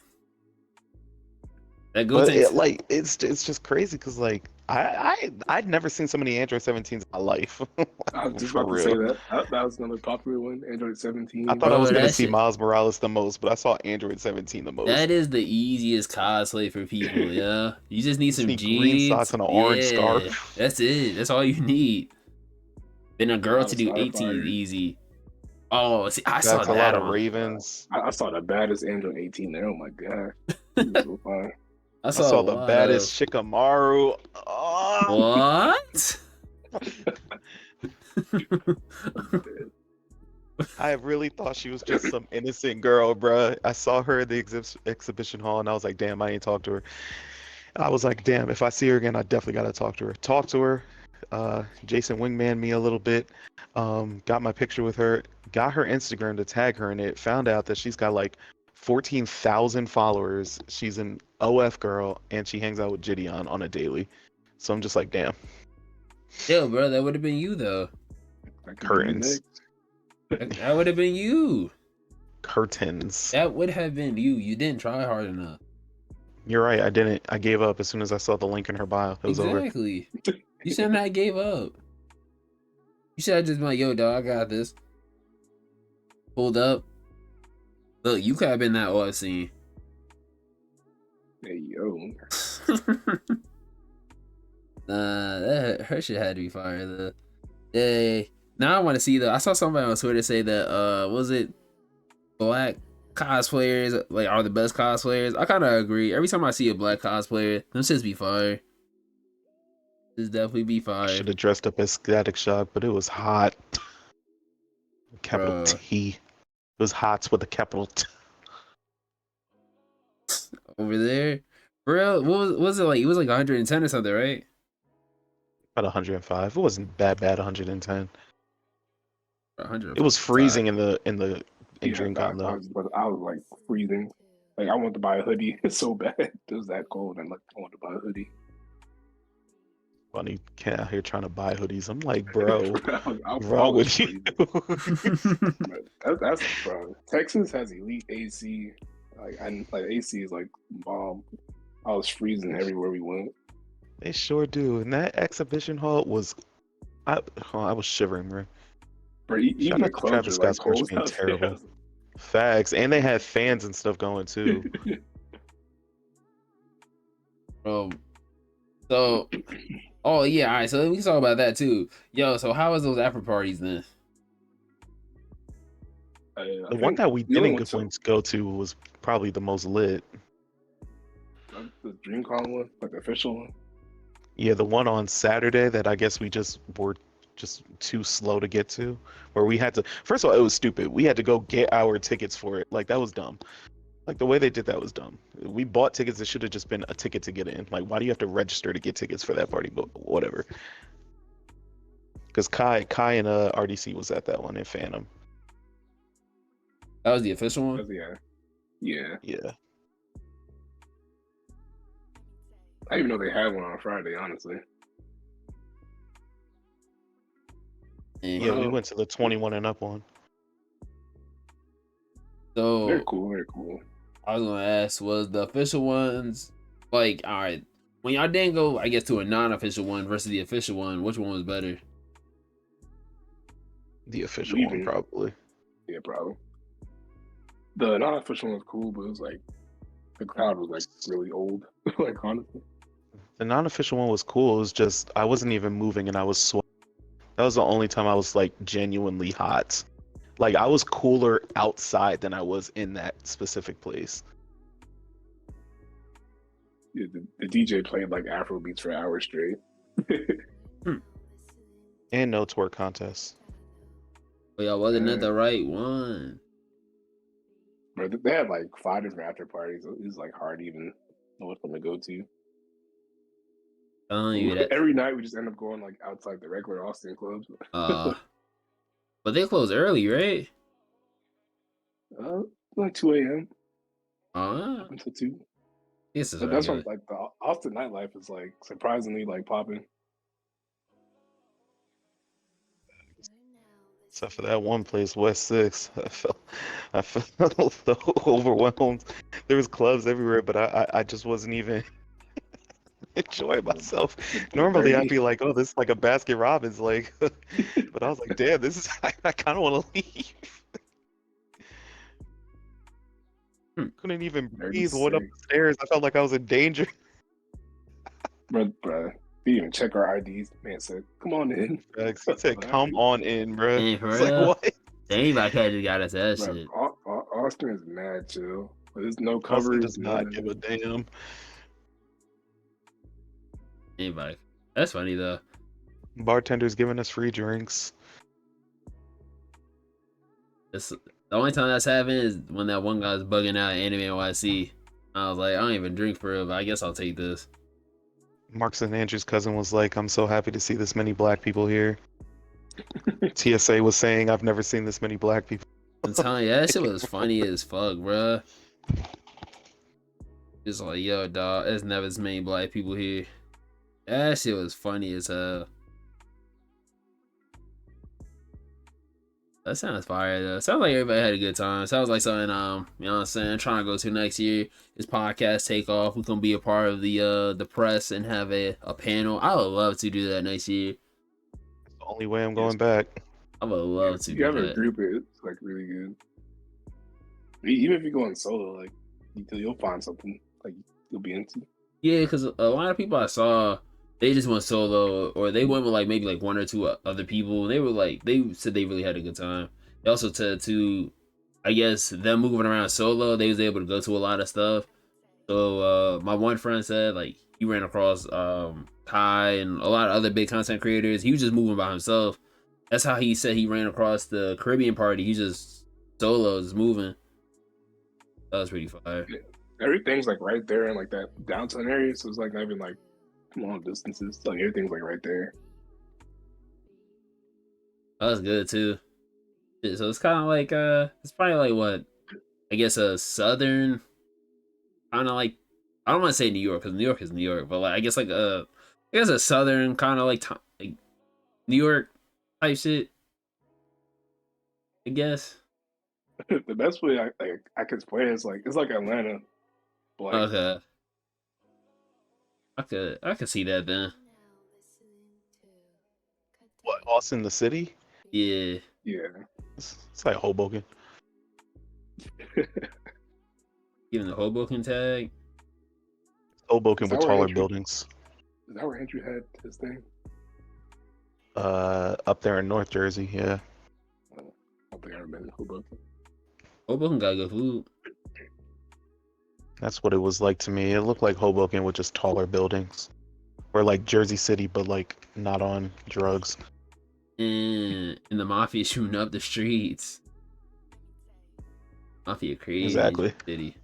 That Go But Tanks. it's just crazy because like I'd never seen so many Android 17s in my life. I was just about to say that. That was another popular one, Android 17. I thought I was gonna see Miles Morales the most, but I saw Android 17 the most. That is the easiest cosplay for people, yeah. You just need some jeans, green socks, and an orange scarf. That's it. That's all you need. Then a girl to do 18 is easy. Oh, see, I saw that. A lot of Ravens. I saw the baddest Android 18 there. Oh my god, it was so fun. I saw the baddest Shikamaru. Oh. What? I really thought she was just some innocent girl, bruh. I saw her at the exhibition hall, and I was like, damn, I ain't talked to her. I was like, damn, if I see her again, I definitely gotta talk to her. Talk to her. Jason wingman me a little bit. Got my picture with her. Got her Instagram to tag her in it. Found out that she's got like 14,000 followers. She's an OF girl, and she hangs out with Gideon on a daily. So I'm just like, damn. Yo, bro, that would have been you though. That could be you Curtains. next. That would have been you. Curtains. That would have been you. You didn't try hard enough. You're right. I didn't. I gave up as soon as I saw the link in her bio. It was over. Exactly. You said I gave up. You should have just been like, yo, dog, I got this. Pulled up. Look, you could have been that off scene. Hey yo. That her shit had to be fire though. Hey, now I want to see though. I saw somebody on Twitter say that was it black cosplayers like are the best cosplayers? I kind of agree. Every time I see a black cosplayer, them shits be fire. This definitely be fire. Should have dressed up as Static Shock, but it was hot. Capital Bruh. T. It was hot with a capital T. Over there. Bro, what was it like? It was like 110 or something, right? About 105. It wasn't bad. 110. 100. It was freezing in Yeah, Dreamcon though. I was like freezing. Like I wanted to buy a hoodie so bad. It was that cold, and like I wanted to buy a hoodie. Funny cat out here trying to buy hoodies. I'm like, bro, What's wrong with you? That's bro. Texas has elite AC. Like AC is like bomb. I was freezing everywhere we went. They sure do. And that exhibition hall was, I was shivering, bro. Bro, Shout even the out to clubs Travis are like Scott's merch cold being out terrible. there. Facts, and they had fans and stuff going too. So, oh yeah, all right. So we can talk about that too. Yo, so how was those after parties then? The one that we didn't go to was probably the most lit. The Dreamcon one, like the official one. Yeah, the one on Saturday that I guess we just were just too slow to get to, where we had to. First of all, it was stupid. We had to go get our tickets for it. Like that was dumb. Like the way they did that was dumb. We bought tickets. It should have just been a ticket to get in. Like, why do you have to register to get tickets for that party? But whatever. Because Kai and RDC was at that one in Phantom. That was the official one. Yeah. I didn't even know they had one on Friday, honestly. Yeah, we went to the 21 and up one. So Very cool. I was gonna ask, was the official ones like, all right, when y'all didn't go, I guess, to a non-official one versus the official one, which one was better? The official one, probably. Yeah, probably. The non-official one was cool, but it was like the crowd was like really old. Like honestly, the non-official one was cool. It was just I wasn't even moving and I was sweating. That was the only time I was like genuinely hot. Like I was cooler outside than I was in that specific place. Yeah, the DJ played like Afro beats for hours straight. And no twerk contest. But y'all wasn't at the right one. But they had like 5 different after parties. It was like hard to even know which one to go to. Every night we just end up going like outside the regular Austin clubs. But they close early, right? Like 2 a.m. Until 2. This is that's what like the Austin nightlife is like surprisingly like popping. Except for that one place, West 6. I felt so overwhelmed. There was clubs everywhere, but I just wasn't even enjoying myself. Normally I'd be like, oh, this is like a Baskin Robbins, like, but I was like, damn, this is, I kind of want to leave. Couldn't even breathe. Went up the stairs. I felt like I was in danger. Bruh, we didn't even check our IDs. Man said, come on in. He said, come on in, bro. It's like, what? Anybody just got us that shit. Austin is mad chill. There's no coverage. Does not give a damn. Anybody. That's funny though. Bartenders giving us free drinks. The only time that's happened is when that one guy was bugging out at Anime NYC. I was like, I don't even drink for real, but I guess I'll take this. Marks and Andrew's cousin was like, I'm so happy to see this many black people here. TSA was saying, I've never seen this many black people. I'm telling you, that shit was funny as fuck, bruh. Just like, yo, dog, there's never as many black people here. That shit was funny as hell. That sounds fire though. Sounds like everybody had a good time. Sounds like something you know what I'm saying, trying to go to next year. This podcast take off. We gonna be a part of the press and have a panel. I would love to do that next year. It's the only way I'm Yes. going back. I would Yeah, love if to you do have a that. group, it's like really good. Even if you're going solo, like you'll find something like you'll be into. Yeah, because a lot of people I saw, they just went solo, or they went with like maybe like one or two other people. And they were like, they said they really had a good time. They also said to, I guess them moving around solo, they was able to go to a lot of stuff. So my one friend said like he ran across Kai and a lot of other big content creators. He was just moving by himself. That's how he said he ran across the Caribbean party. He just solo, just moving. That was pretty fire. Yeah. Everything's like right there in like that downtown area, so it's like not even like long distances. Like everything's like right there. That was good too. Yeah, so it's kind of like it's probably like what I guess a southern kind of like, I don't want to say New York because New York is New York, but like I guess like I guess a southern kind of like New York type shit. I guess. The best way I could explain it is like it's like Atlanta, but like Okay, I could see that then. What, Austin, the city? Yeah, yeah. It's like Hoboken. giving the Hoboken tag. Hoboken Is with that where taller Andrew? buildings. Is that where Andrew had his thing? Up there in North Jersey, yeah. I don't think I ever been in Hoboken. Hoboken got good food. That's what it was like to me. It looked like Hoboken with just taller buildings. Or like Jersey City, but like not on drugs. And the mafia shooting up the streets. Mafia crazy in Exactly. the city.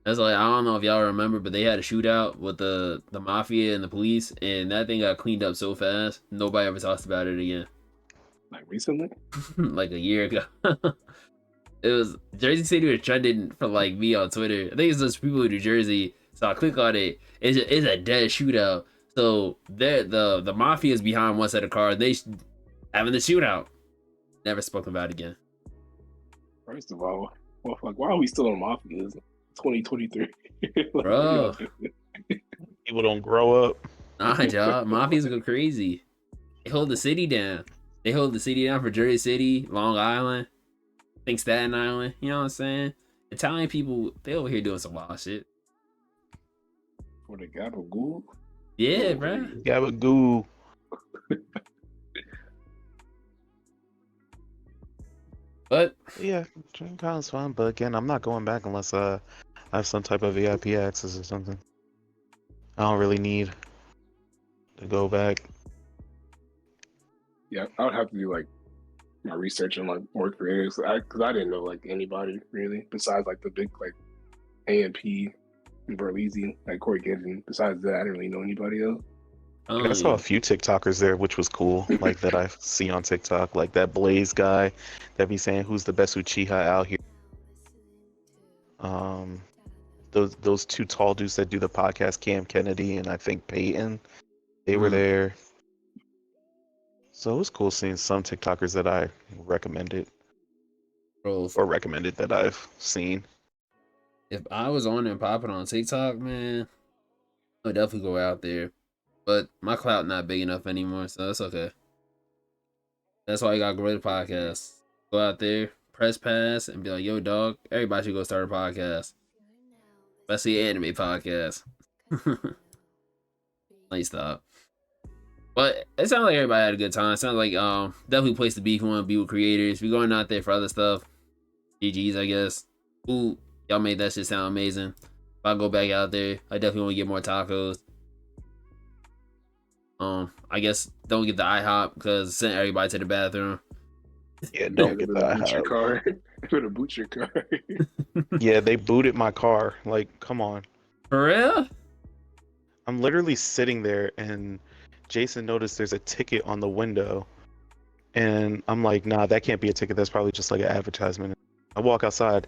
That's like, I don't know if y'all remember, but they had a shootout with the mafia and the police, and that thing got cleaned up so fast. Nobody ever talks about it again. Like recently? Like a year ago. It was Jersey City was trending for like me on Twitter. I think it's just people in New Jersey. So I click on it. It's a dead shootout. So the mafia is behind one set of cars. They having the shootout. Never spoken about it again. First of all, well, like why are we still in mafia? It's 2023. Like, what are y'all Bro, doing? People don't grow up. nah, y'all. Mafias go crazy. They hold the city down. They hold the city down for Jersey City, Long Island, I think Staten Island. You know what I'm saying? Italian people, they over here doing some wild shit. For the gabagool? Yeah, Oh, bro. Gabagoo. But Yeah, Dreamcon's fun, but again, I'm not going back unless I have some type of VIP access or something. I don't really need to go back. Yeah, I would have to do like my research on like more creators. Because I didn't know like anybody really besides like the big like AMP and Verleezy, like Corey Gibbon. Besides that, I didn't really know anybody else. Like, I saw a few TikTokers there, which was cool. Like that I see on TikTok, like that Blaze guy that be saying who's the best Uchiha out here. Um, those two tall dudes that do the podcast, Cam Kennedy and I think Peyton, they were there. So it was cool seeing some TikTokers that I recommended bro, or recommended that I've seen. if I was on and popping on TikTok, man, I would definitely go out there. But my clout not big enough anymore, so that's okay. That's why you gotta grow the podcast. Go out there, press pass, and be like, yo, dog, everybody should go start a podcast. Especially an anime podcast. Like, stop. But it sounds like everybody had a good time. It sounds like definitely a place to be if you want to be with creators. We're going out there for other stuff. GG's, I guess. Ooh, y'all made that shit sound amazing. If I go back out there, I definitely want to get more tacos. I guess don't get the IHOP because send everybody to the bathroom. Yeah, don't get that. Boot your car. Better boot your car. Yeah, they booted my car. Like, come on. For real? I'm literally sitting there and Jason noticed there's a ticket on the window. And I'm like, nah, that can't be a ticket. That's probably just like an advertisement. I walk outside.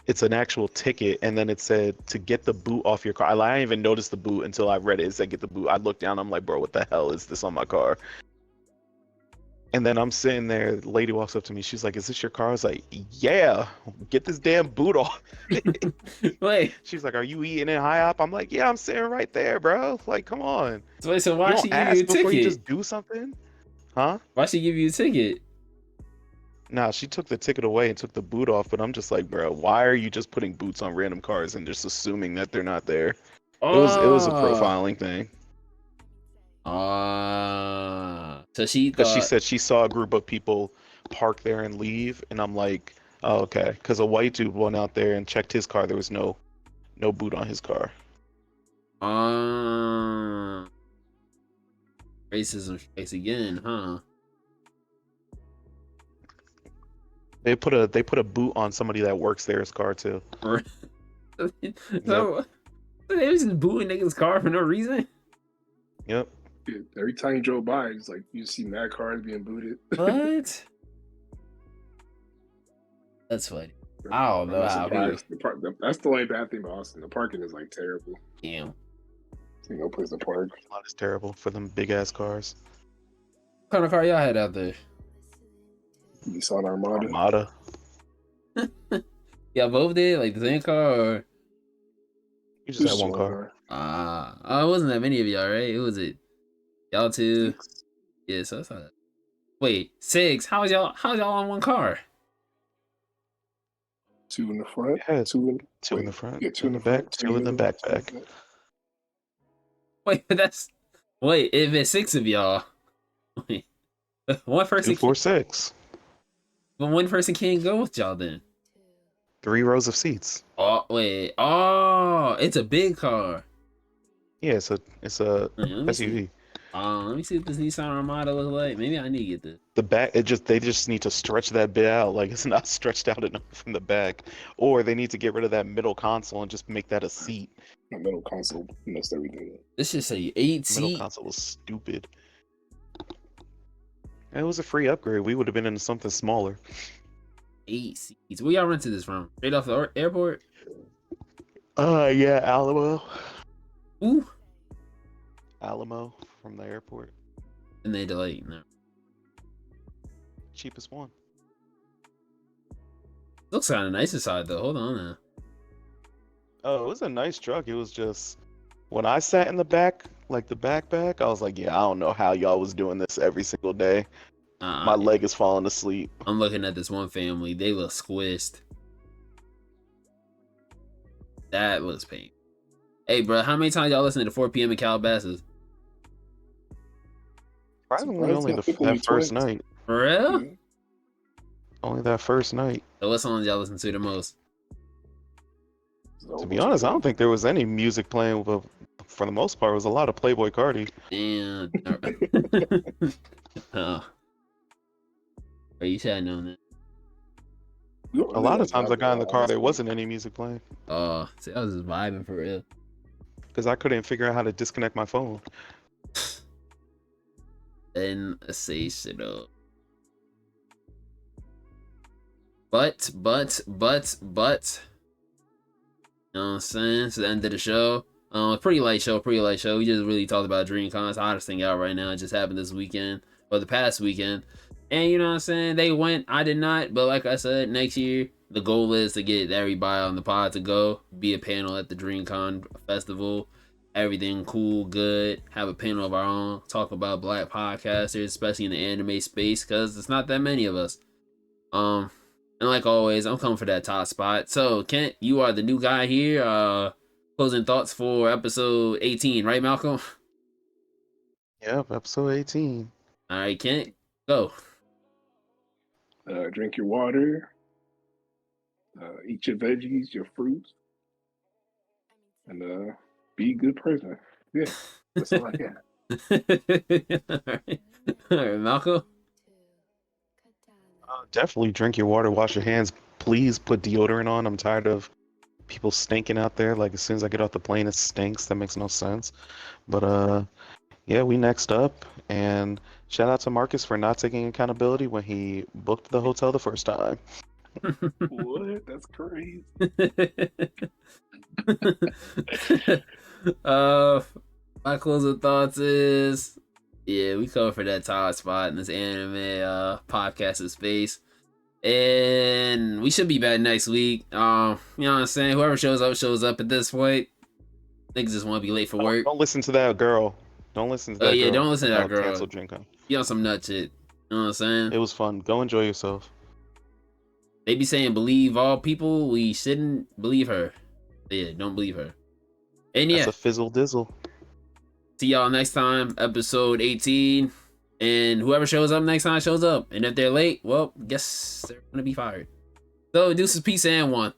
It's an actual ticket. And then it said to get the boot off your car. I didn't even notice the boot until I read it. It said get the boot. I looked down. I'm like, bro, what the hell is this on my car? And then I'm sitting there, the lady walks up to me, she's like, "Is this your car?" I was like, "Yeah, get this damn boot off." Wait, She's like, "Are you eating in high up?" I'm like, "Yeah, I'm sitting right there, bro. Like, come on. so You why don't she give you a ask before you ticket? just do something?" Huh? Why she give you a ticket? Nah, she took the ticket away and took the boot off, but I'm just like, bro, why are you just putting boots on random cars and just assuming that they're not there? It was a Oh, profiling thing. so she Because she thought, said she saw a group of people park there and leave, and I'm like, oh, okay. Because a white dude went out there and checked his car. There was no boot on his car. uh, racism strikes again, huh? They put a boot on somebody that works there's car too. Yep. So they was just booing niggas' car for no reason. Yep. Yeah, every time you drove by, it's like you see mad cars being booted. What? That's funny. I don't know I'm how people. surprised. That's the only bad thing about Austin. The parking is like terrible. Damn. There's no place to park. A lot is terrible for them big ass cars. What kind of car y'all had out there? You saw an Armada. Armada. Y'all both did, like the same car, or You just had one car. oh, it wasn't that many of y'all, right? It was it y'all two. 6. Yeah, so that's not that. Wait, 6. How's y'all on one car? 2 in the front. Yeah, 2 in two in the front, Yeah, 2 in the back, 2 in the backpack. Wait, wait, if it's 6 of y'all, wait, one person 2, 4, 6. but one person can't go with y'all then. 3 rows of seats. Oh wait, oh, it's a big car. Yeah, it's a Let me see. SUV. Let me see what this Nissan Armada looks like. Maybe I need to get this. The back, they just need to stretch that bit out. Like it's not stretched out enough from the back, or they need to get rid of that middle console and just make that a seat. The middle console messed everything up. This should say 8 Middle seat. console was stupid. It was a free upgrade. We would have been in something smaller. 8 seats. Where y'all rented this from? Straight off the airport? Yeah, Alamo. Ooh. Alamo from the airport. And they delayed. No. Cheapest one. Looks kind of nice inside though. Hold on now. Oh, it was a nice truck. It was just when I sat in the back, like the backpack, I was like, yeah, I don't know how y'all was doing this every single day. My leg is falling asleep. I'm looking at this one family. They look squished. That was pain. Hey, bro, how many times y'all listen to 4 p.m. in Calabasas? Probably only that first night. For real? Yeah. Only that first night. So what songs y'all listen to the most? To be honest, I don't think there was any music playing, but for the most part, it was a lot of Playboy Cardi. And oh, are you should have known that? A lot of times I got in the car, there wasn't any music playing Oh, see, I was just vibing for real. because I couldn't figure out how to disconnect my phone. Sensational. But, you know what I'm saying? It's the end of the show. Pretty light show. We just really talked about Dreamcon. It's the hottest thing out right now. It just happened this weekend, or the past weekend. And you know what I'm saying? They went, I did not. But like I said, next year, the goal is to get everybody on the pod to go, be a panel at the Dreamcon festival. Everything cool, good. Have a panel of our own. Talk about black podcasters, especially in the anime space, because it's not that many of us. And like always, I'm coming for that top spot. So, Kent, you are the new guy here. Closing thoughts for episode 18, right, Malcolm? Yep, episode 18. All right, Kent, go. Drink your water. Eat your veggies, your fruits, and be a good person. Yeah, that's all I got. All right, Malcolm. Definitely drink your water, wash your hands. Please put deodorant on. I'm tired of people stinking out there. Like as soon as I get off the plane, it stinks. That makes no sense. But yeah, we next up. And shout out to Marcus for not taking accountability when he booked the hotel the first time. What? That's crazy. My closing thoughts is, Yeah, we covered for that top spot in this anime podcast space. And we should be back next week. You know what I'm saying? Whoever shows up at this point. Niggas just want to be late for work. Don't listen to that girl. Don't listen to that girl. Don't listen to that girl. Cancel Dreamcon. You on some nut shit. You know what I'm saying? It was fun. Go enjoy yourself. They be saying believe all people. We shouldn't believe her. Yeah, don't believe her. And yeah. That's a fizzle dizzle. See y'all next time, episode 18. And whoever shows up next time shows up. And if they're late, well, guess they're gonna be fired. So deuces, peace, and one.